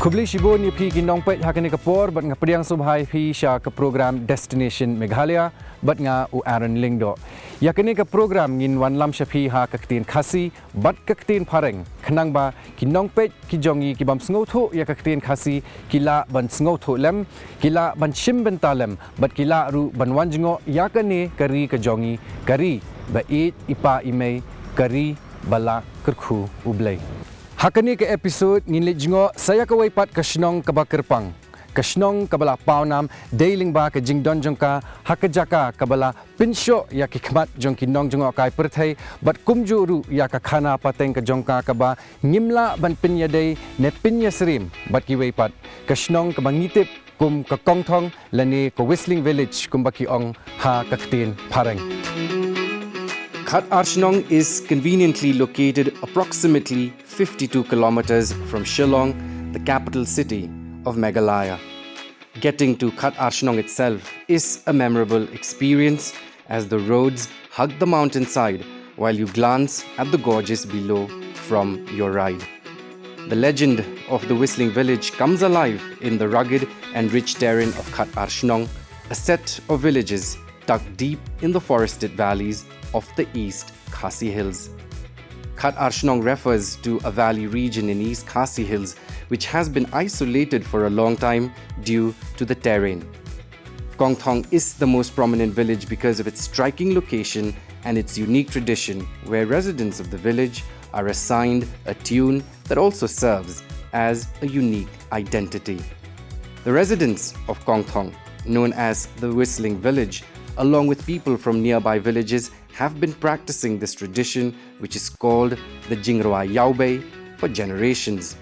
Kubli shibon ni pi kinong pet hakani kapor bat nga pediang subhai pi sha ke program Destination Meghalaya bat nga u Aaron Lingdo. Yakani ke program ngin wan lam shapi ha kaktin khasi bat kaktin pareng khnang ba kinong pet ki jongi ki bam sngo tho ya kaktin khasi kila ban sngo tho lem kila ban shim ben talem bat kila ru ban wanjngo yakani kari ke jongi kari ba it ipa imei kari bala kerkhu ublei. Hakani ke episod nginlit jingo saya kawai pat kasnong kabakerpang. Kasnong kabala paunam dailing ba ke jingdon jongka hakajaka kabala pinsyo ya kikmat jongki nong jongo kai perthai bat kumjuru ya ka khana pateng ke jongka kaba ngimla ban pinya dei ne pinya srim bat ki wei pat. Kasnong kabangitip kum ka Kongthong lani ko Whistling Village kumbaki ong ha kaktin pareng. Khat Arshnong is conveniently located approximately 52 kilometers from Shillong, the capital city of Meghalaya. Getting to Khat Arshnong itself is a memorable experience as the roads hug the mountainside while you glance at the gorges below from your ride. The legend of the Whistling Village comes alive in the rugged and rich terrain of Khat Arshnong, a set of villages tucked deep in the forested valleys of the East Khasi Hills. Khat Arshnong refers to a valley region in East Khasi Hills which has been isolated for a long time due to the terrain. Kongthong is the most prominent village because of its striking location and its unique tradition where residents of the village are assigned a tune that also serves as a unique identity. The residents of Kongthong, known as the Whistling Village, along with people from nearby villages, have been practicing this tradition, which is called the Jingrwa Yaubei, for generations.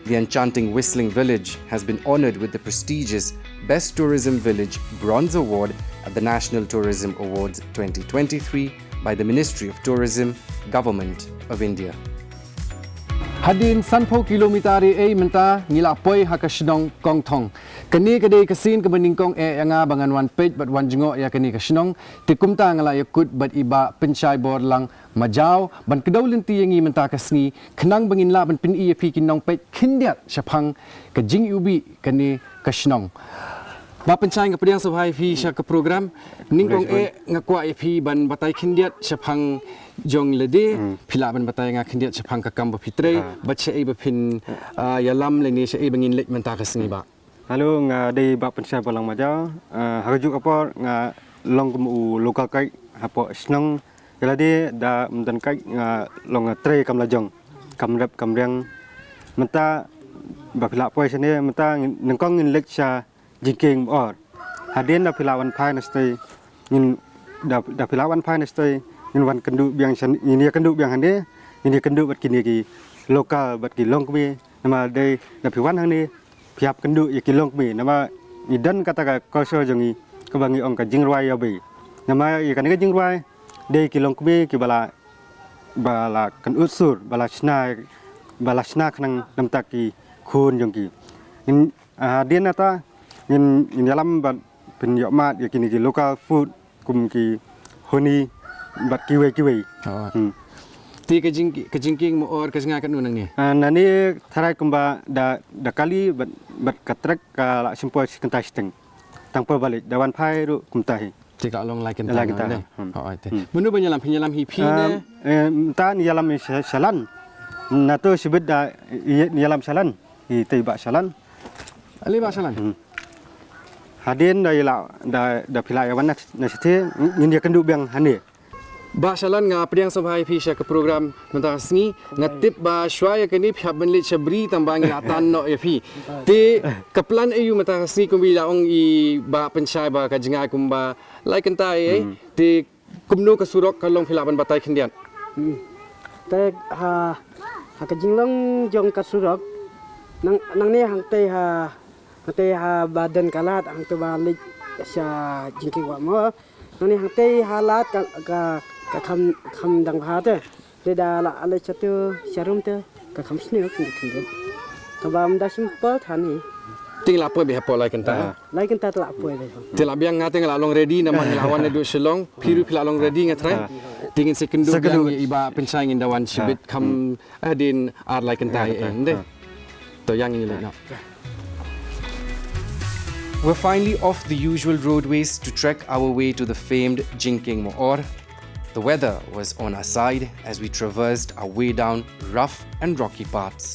The enchanting Whistling Village has been honored with the prestigious Best Tourism Village Bronze Award at the National Tourism Awards 2023 by the Ministry of Tourism, Government of India. Hadin 10 kilometer ay menta ngilapoy hakasnong Kongthong. Kani kadai kasin kebeningkong nga bangan wan page bat wan jingo ya kani kasnong tikumta ngala yakut bat iba penchai bor lang majau ban kedaulen ti yangi menta kasngi khnang bangin la ban pin i pi kinong page kindiat syapang ke jing ubi kani kasnong. Ba pencai ngapediang sabhai pi sya ke program ningkong ngakwa pi ban batai kindiat syapang jong lede pila ban batai nga kindiat syapang kakam bapitre bat syai bapin yalam leni syai bangin lek menta kasngi ba. Halo nga day ba pencai balang maja harajuk apa nga long kemu lokal kai hapo snong jadi da mendan kai nga long tre kam lajong kam rep kam riang menta ba pila poi sene menta nengkong ngin lek sya jingking or hadin da pila wan phai nastai ngin da pila wan phai nastai ngin wan kendu biang ini kendu biang hande ini kendu bat kini ki lokal bat ki long kemi nama day da piwan hang ni piap kendu ya ki long kemi nama idan kata ka koso jongi kebangi ong ka jingrwai ya be nama ya kan ka jingrwai day ki long kemi ki bala kan utsur bala sna khnang namta ki khun jongki in hadin ata in dalam bat penyokmat ya kini ki local food kum ki honi bat kiwe Ti kejingking mo or kasnga kan unang ni. Nani tharai kumba da kali bat katrek ka la simpo kentai steng tangpa balik dawan phai ru kumtai Ti ka long like kan tang. Menu penyelam hipi ne ta ni yalam salan na to sibet da ni yalam salan i tei ba salan ali ba salan hadin da pila yawan na sete ngin dia kendu biang hande ba salan nga pediang sabhai pi sya ke program menta sngi ngatip ba shwaya kani phap benlit shabri tambang atan no ya pi te kaplan ayu menta sngi kumbi la ong i ba penchai ba ka jinga kumba lai kenta te kumno ka surok ka long philaban batai khindian te ha ka jinglong jong ka surok nang ne hang te ha badan kalat hang te balik sya jingking wa mo nang ne hang te halat ka kham dang bha te de da la ale chatu sharum te ka kham sne khindi ka bam da simple thani ting la poi be hapo lai kenta la poi le te la biang ngate ngala long ready nama nglawan du selong piru pila long ready ngatrai tingin sekendu biang iba penchai ngin dawan sibit kam adin ar lai kenta ende ตัวอย่างนี้เลยเนาะ We're finally off the usual roadways to trek our way to the famed Jingking Moor. The weather was on our side as we traversed our way down rough and rocky paths.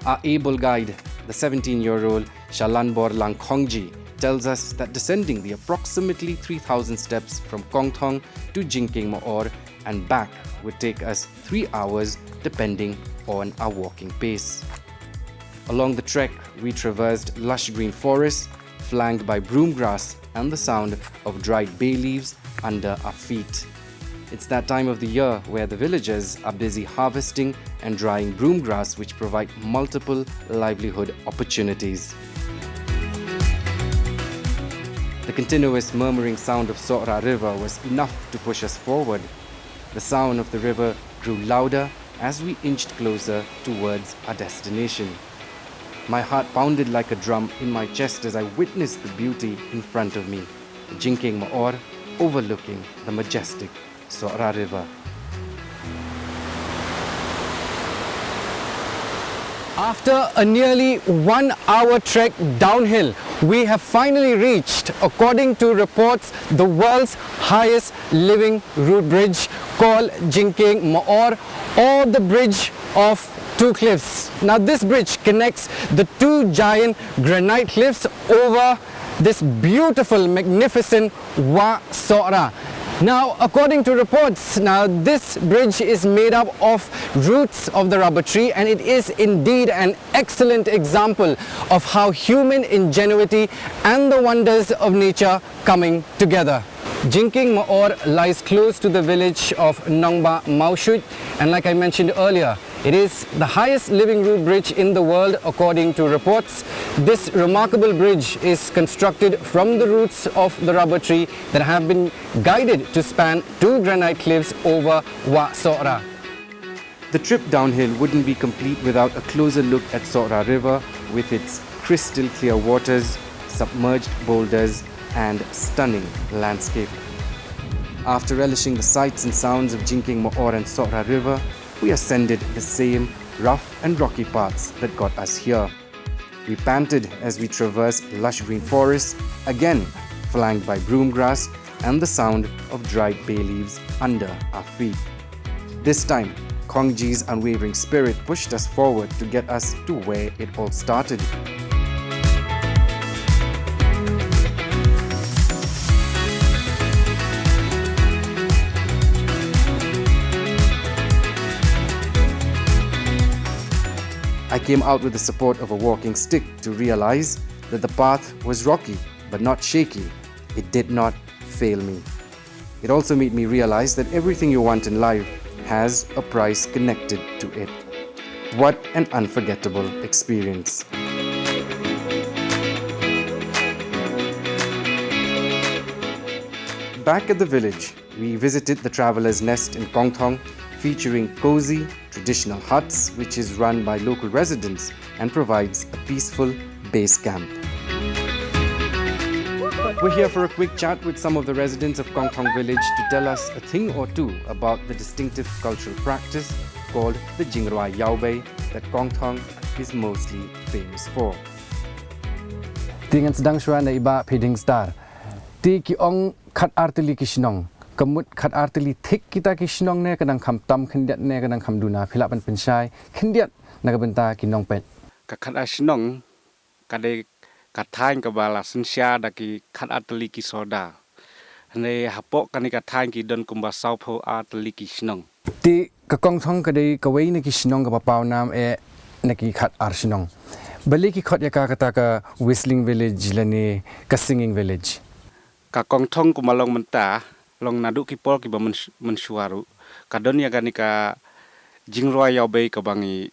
Our able guide, the 17-year-old Shalanbor Langkhongji, tells us that descending the approximately 3,000 steps from Kongthong to Jingking Moor and back would take us 3 hours depending on our walking pace. Along the trek, we traversed lush green forests flanked by broom grass and the sound of dried bay leaves under our feet. It's that time of the year where the villagers are busy harvesting and drying broom grass, which provide multiple livelihood opportunities. The continuous murmuring sound of Sora River was enough to push us forward. The sound of the river grew louder as we inched closer towards our destination. My heart pounded like a drum in my chest as I witnessed the beauty in front of me, the Jingking Moor overlooking the majestic Sora River. After a nearly 1 hour trek downhill, we have finally reached, according to reports, the world's highest living root bridge called Jingking Moor, or the Bridge of Two Cliffs. Now this bridge connects the two giant granite cliffs over this beautiful, magnificent Wa Sora. Now, according to reports, this bridge is made up of roots of the rubber tree, and it is indeed an excellent example of how human ingenuity and the wonders of nature coming together. Jingking Moor lies close to the village of Nongba Maushut, and like I mentioned earlier, it is the highest living root bridge in the world according to reports. This remarkable bridge is constructed from the roots of the rubber tree that have been guided to span two granite cliffs over Wa Sora. The trip downhill wouldn't be complete without a closer look at Sora River with its crystal clear waters, submerged boulders and stunning landscape. After relishing the sights and sounds of Jingking Moor and Sora River, we ascended the same rough and rocky paths that got us here. We panted as we traversed lush green forests, again flanked by broom grass and the sound of dried bay leaves under our feet. This time, Kongji's unwavering spirit pushed us forward to get us to where it all started. I came out with the support of a walking stick to realize that the path was rocky but not shaky. It did not fail me. It also made me realize that everything you want in life has a price connected to it. What an unforgettable experience. Back at the village, we visited the traveler's nest in Kongthong, featuring cozy, traditional huts which is run by local residents and provides a peaceful base camp. We're here for a quick chat with some of the residents of Kongthong village to tell us a thing or two about the distinctive cultural practice called the Jingrwa Yaobei that Kongthong is mostly famous for. Dengan sedang syuan na iba piding star. Ti ki ong khat artili kishnong. Kemut khat artili thik kita kishnong ne kadang kham tam khendiat ne kadang kham duna philapan pensyai khendiat nagabenta kinong pet. Ka khat ashnong kade kathain ka bala sinsya daki khat artili ki soda. Ne hapok kani kathain ki don kumba saupho artili kishnong. Ti ka Kongthong kade kawai ne kishnong ka papaw nam e naki khat arshnong. Bali ki khat yaka kata ka whistling village lani ka singing village. Ka Kongthong kumalong menta long nadu ki pol ki ba mensuaru kadon ya gani ka Jingrwa Yaobei ka bangi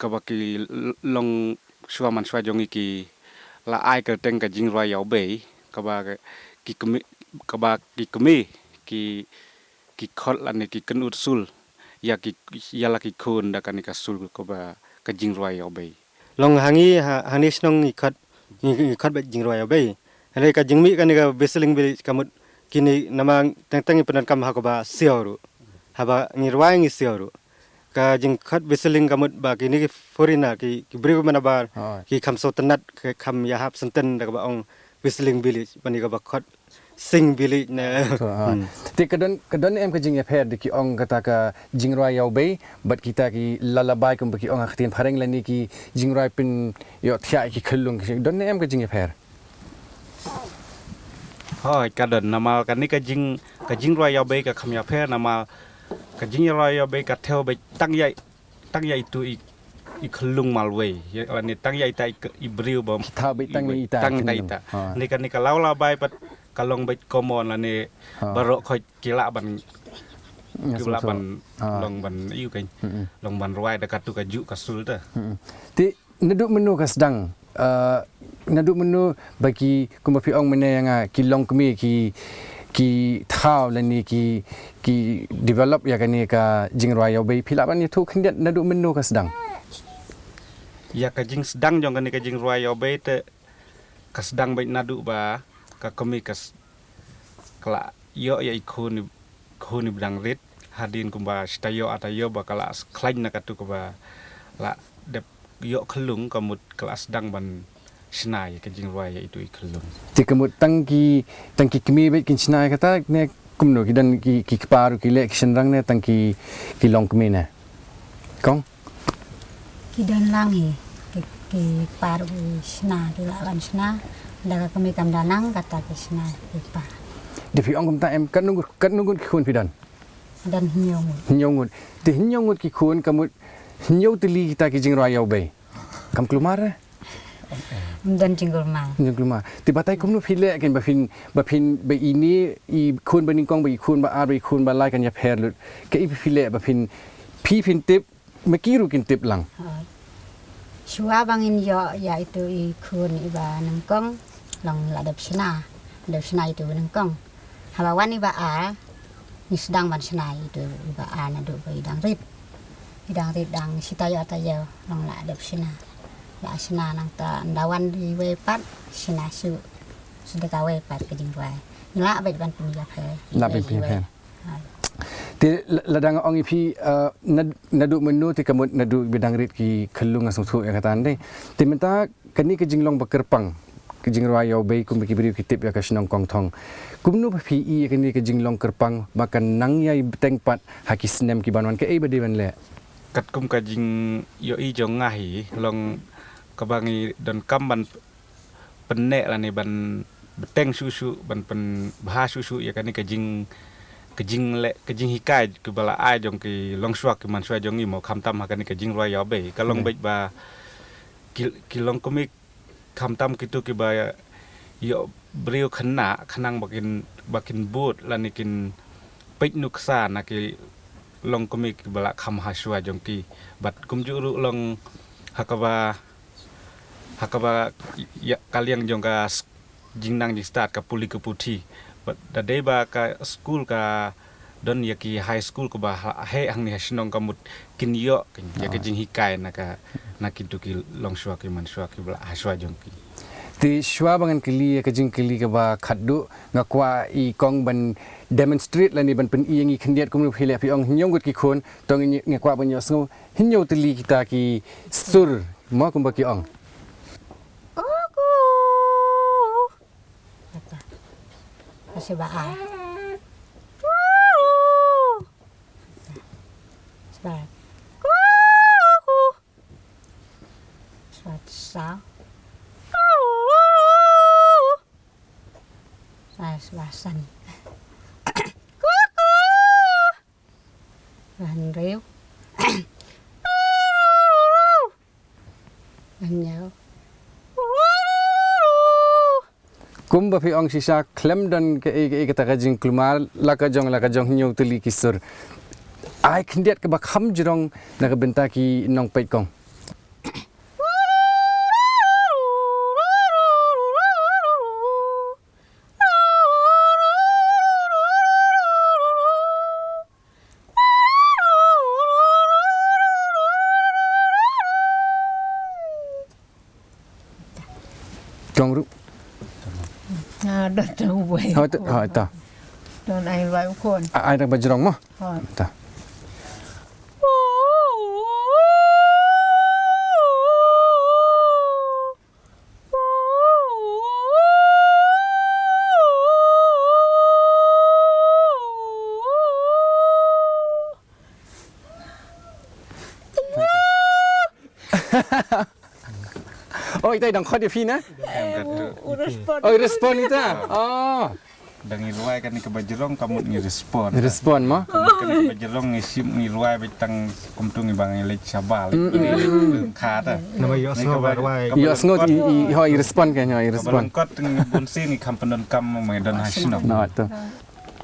ka baki long suaman swa jongi ki la ai ka teng ka Jingrwa Yaobei ka ba ki kemi ki khot la ne ki kenut sul ya la ki khon da kani ka sul ka ba ka Jingrwa Yaobei long hangi snong ikat ba Jingrwa Yaobei ale ka jingmi kan ka whistling village kamut kini nama teng penan kam ha ko ba sioru haba ngirwai ngi sioru ka jing khat whistling kamut ba ki ni forina ki bri mana bar ki kham so tanat kham ya hap senten da ba ong whistling village bani ka ba khat sing village na Ti kadon em ka jing ya pher ki ong kata ka jingroi yau bei but kita ki lalabai kum ki ong khtin phareng lani ki jingroi pin yo thya ki khulung don em ka jing ya pher Hoi kadon nama kan ni ka jing roi yau bei ka kham ya phe nama ka jing roi yau bei ka theo bei tang yai tu i khulung malwei ya la ni tang yai ta i briu bom tha bei tang ni ta tang dai ta ni kan ni ka lau la bai pat kalong bai komon la ni barok khoi kila ban kila ban long ban iu kan long ban roi dekat tu ka ju ka sul ta ti naduk menu ka sedang naduk menu bagi kumapi ong mene yang ki long kemi ki thau lani ki develop ya kan ni ka jingroi yau bei philaban ni thu khindiat naduk menu ka sedang ya ka jing sedang jong kan ni ka jing roi yau bei te ka sedang bai nadu ba ka kemi kas kala yo ya ikun bidang rit hadin kumba stayo atayo ba kala klain na katu ba la de yo khlung kamut kelas sedang ban snai ka jing roi ya itu ikhlung ti kamut tangki kemi bai kin snai kata ne kumno ki dan ki paru ki election rang ne tangki ki long kemi ne kong ki dan langi ki paru sna ki lawan sna daga kami kam danang kata ki sna ki pa de pi ong kum ta em kan nungut ki khun pi dan dan nyongut ti nyongut ki khun kamut nyau tili kita ki jing roi yau bei kam klumar dan jinggul ma klumar ti batai kumnu phile ken ba phin be ini i khun ba ning kong ba i khun ba ar ba i khun ba lai kan ya pher lut ke i phile ba phin tip mekiru kin tip lang shua bangin yo ya itu i khun iba nangkong long la dap sna itu nangkong habawan iba a ni sedang ban sna itu iba a na do ba idang rit dang sitayo atayo long la dap sna la sna nang ta ndawan di we pat sna su sudah ka we pat ke jing roi la ba ban pun ya phe la be pin phen ti ladang ong ipi nadu menu ti kamut nadu bidang rit ki khulung asung thu ya katan dei ti menta kani ke jinglong bakerpang ke jing roi yau bei kum ki bri ki tip ya ka snong Kongthong kumnu phi i kani ke jinglong kerpang makan nang yai tengpat hakis nem ki banwan ke ei bade ban le kat kum ka jing yo i jong ngahi long kabangi don kam ban penne la ni ban beteng susu ban pen bah susu ya kan ni ka jing hikai ke bala ai jong ki long swak ki man swai jong i mo kham tam ha kan ni ka jing roi yau bei ka long bet ba ki long komik kham tam kitu ki ba yo brio khanang bakin boot la ni kin peit nuksa na ki long komik bala kham ha swai jong ki bat kum juru long hakaba ya kaliang jong ka jingnang di start ka puli ke puthi da deba ka school ka don ya ki high school ko ba he ang ni hasnong kamut kin yo ya ka jing hikai na kin tu ki long shwa ki man shwa ki bla haswa jong ki ti shwa bangan kili ka jing kili ka ba khaddu ngakwa i kong ban demonstrate la ni ban pen i ngi khndiat kum phile pi ong nyongut ki khon tong ngakwa ban yo sngo hinyo tili kita ki sur mo kum ba ki ong masih ba sebab sao saya sebasan Van riu Van nhau kum ba pi ong sisa klem dan ke kata ka jing klumar la ka jong nyong tili ki sur ai khndiat ka ba kham jirong na ka benta ki nong peit kong Kong ru đất đâu vậy hỏi ta Don ai vai con ai đang bajrong mo Hỏi. ta Oh, ita dang khot pi na. Respon. Oh, respon ita. Oh, Dan ngiruai kan ni ke bajerong kamu ngi respon. respon mo. Kan ke bajerong ngisim ngiruai betang kumtung ibang lek sabal. Khata. Nama yo so ba wai. Yo sngot i hoi respon kan hoi respon. Respon kot ngi bunsi ngi kampenon kam medan hasno. Na to.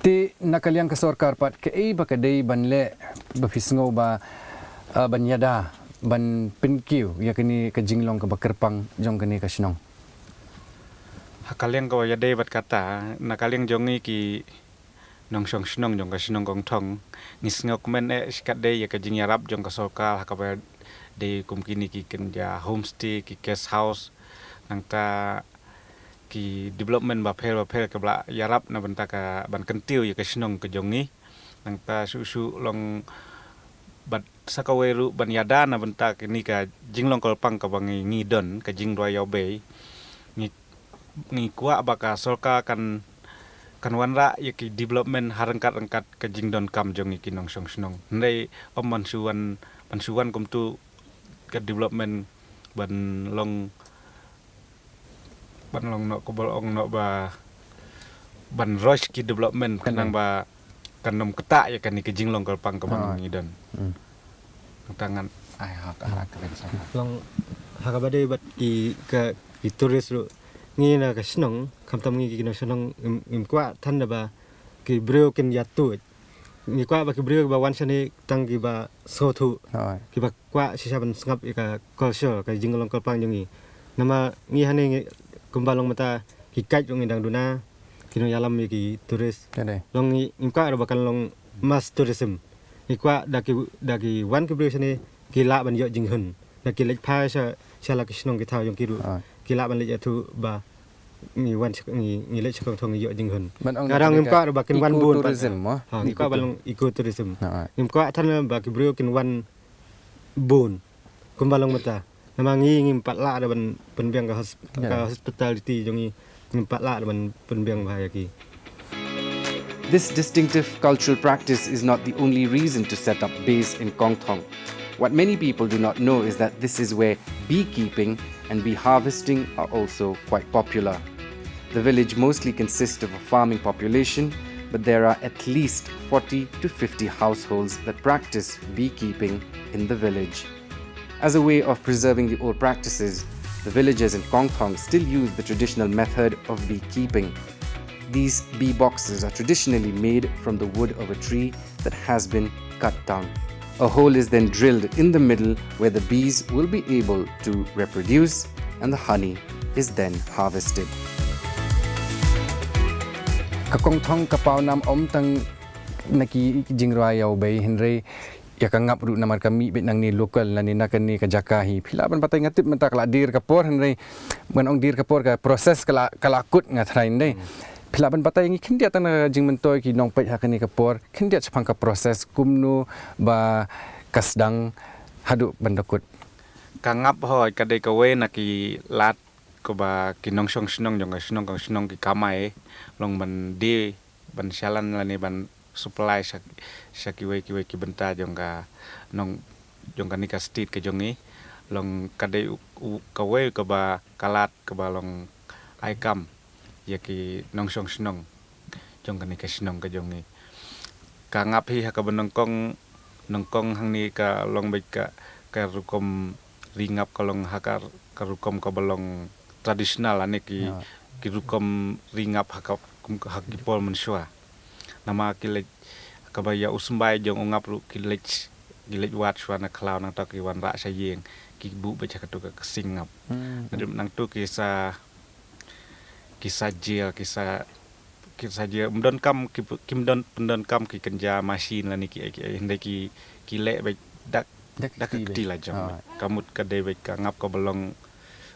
Ti nakaliang ka sarkar pat ke ei ba kadai banle ba fisngo ba ban yada ban pinkiu ya kini ka jinglong ka bakerpang jong kini ka snong. Hakaliang ko ya day bat kata nakaliang jongi ki nong song snong jong ka snong Kongthong ngis ngok men skat day ya ka jing yarap jong ka sokal hakaba day kum kini ki kenja homestay ki guest house nang ta ki development ba phel ka bla yarap na banta ka ban kentiu ya ka snong ka jongi nang ta su long bat sakaweru ban yada na banta kini ka jinglong kolpang ka bangi ngidon ka jing royal bay ngi kuak baka solka kan wanra yaki development harangkat ke jingdon kam jong iki nong song snong ndai om mansuan kum tu ke development ban long no ko bolong no ba ban rush ki development kanang ba kanom ketak ya kan iki jinglong kalpang ke bang ngidon tangan ai hak keren sama Long hakabade bat ki ka turis ru ngi na ka snong kamtam ngi ki na snong im kwa than ba ki breu ken yatu ngi kwa ba ki breu ba wan sani tang ki ba so thu Hoi. ki ba kwa sisa ban ngap ka culture ka jinglong kalpang jongi nama ngi hane ngi kumbalong mata ki kaj ngi dang duna ki no yalam ki turis Kadai. long ngi kwa ba kan long mass tourism ngi kwa daki wan ki breu sani ki la ban yo jing hun na ki lek pa sa la ki snong ki thao jong ki ru kila ban lek tu ba ngi wan ngi lek Kongthong yo jing hun kadang ngim ka ba kin wan bun tourism mo. ha ngi ka balong ecotourism Hoi. ngim ka than ba ki brio kin wan bun kum balong mata nama ngi ngim pat la da ban penbiang ka hospitality jongi ngim pat la da ban penbiang ba ya ki. This distinctive cultural practice is not the only reason to set up base in Kongthong. What many people do not know is that this is where beekeeping and bee harvesting are also quite popular. The village mostly consists of a farming population, but there are at least 40 to 50 households that practice beekeeping in the village. As a way of preserving the old practices, the villagers in Kongthong still use the traditional method of beekeeping. These bee boxes are traditionally made from the wood of a tree that has been cut down. A hole is then drilled in the middle where the bees will be able to reproduce and the honey is then harvested. Kongthong kapau nam om tang naki jingrayau bay Henry ya kangap ru namar kami bit nang ni lokal nani nakan ni kajakahi pilaban patay ngatip menta kala dir kapor Henry ban ong dir kapor ka proses kala kut ngatrain dei pilaban patay ngi kindia tan jing mentoy ki nong pet hakani kapor kindia chapang ka proses kumnu ba kasdang hadu bandakut kangap hoi kadai kawe naki lat ko ba kinong song snong jong snong kang snong ki kamai long ban di ban shalan lani ban supply kiwe ki benta jong ka nong jong ka nika state ke jongi long kadai kawe ko ba kalat ko ba long aikam yaki nong song snong jong ka nika snong ke jongi kangap hi ha ka benongkong nongkong hang ni ka long baik ka rukom ringap kalong hakar karukom ka balong tradisional ane ki rukom ringap hakipol mensua nama kilek kabaya usmbai jong ungap ru kilek wat suana klau nang tak iwan rak sayeng ki bu baca katu ka singap nang tu kisah jil kisah mdon kam pendon kam ki kenja masin la ni ki hindai ki lek baik dak ti la jong kamut ka de baik ka ngap ka belong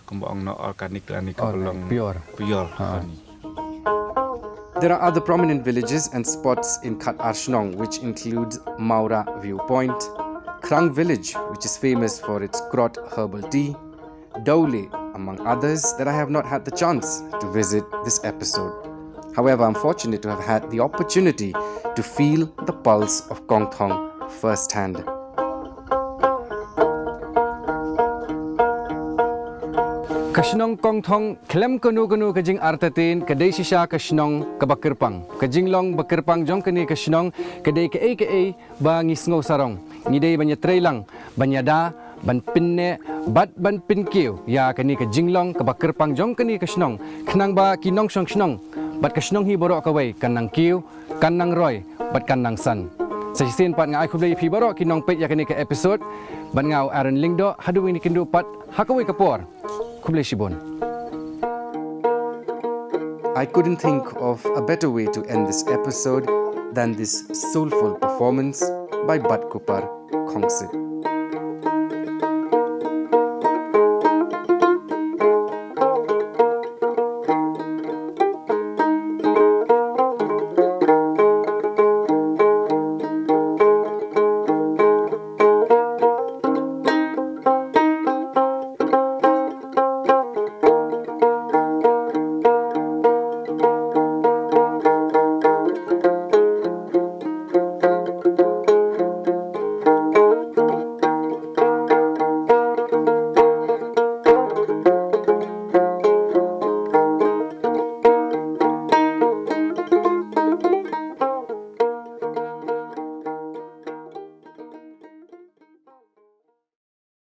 kumbong no organic la ni ka belong pure. ni. There are other prominent villages and spots in Khat Arshnong, which includes Maura Viewpoint, Krang Village, which is famous for its Krot herbal tea, Dole, among others that I have not had the chance to visit this episode. However, I'm fortunate to have had the opportunity to feel the pulse of Kongthong firsthand. Kasnong Kongthong klem kanu kajing artatin kadai sisa kasnong kabakirpang. Kajing long bakirpang jong kani kasnong kadai ke ba ngisngau sarong. Ngidai banya trailang banya da ban pinne bat ban pinkiu ya kani kajing long kabakirpang jong kani kasnong knang ba kinong shong snong bat kasnong hi borok kawai kanang kiu kanang roy bat kanang san. Sajisin pat ngai kublai pi borok kinong pet ya kani ke episode ban ngau Aaron Lingdo hadu ini kindu pat hakawai kapor. I couldn't think of a better way to end this episode than this soulful performance by Bat Kupar Khongsit.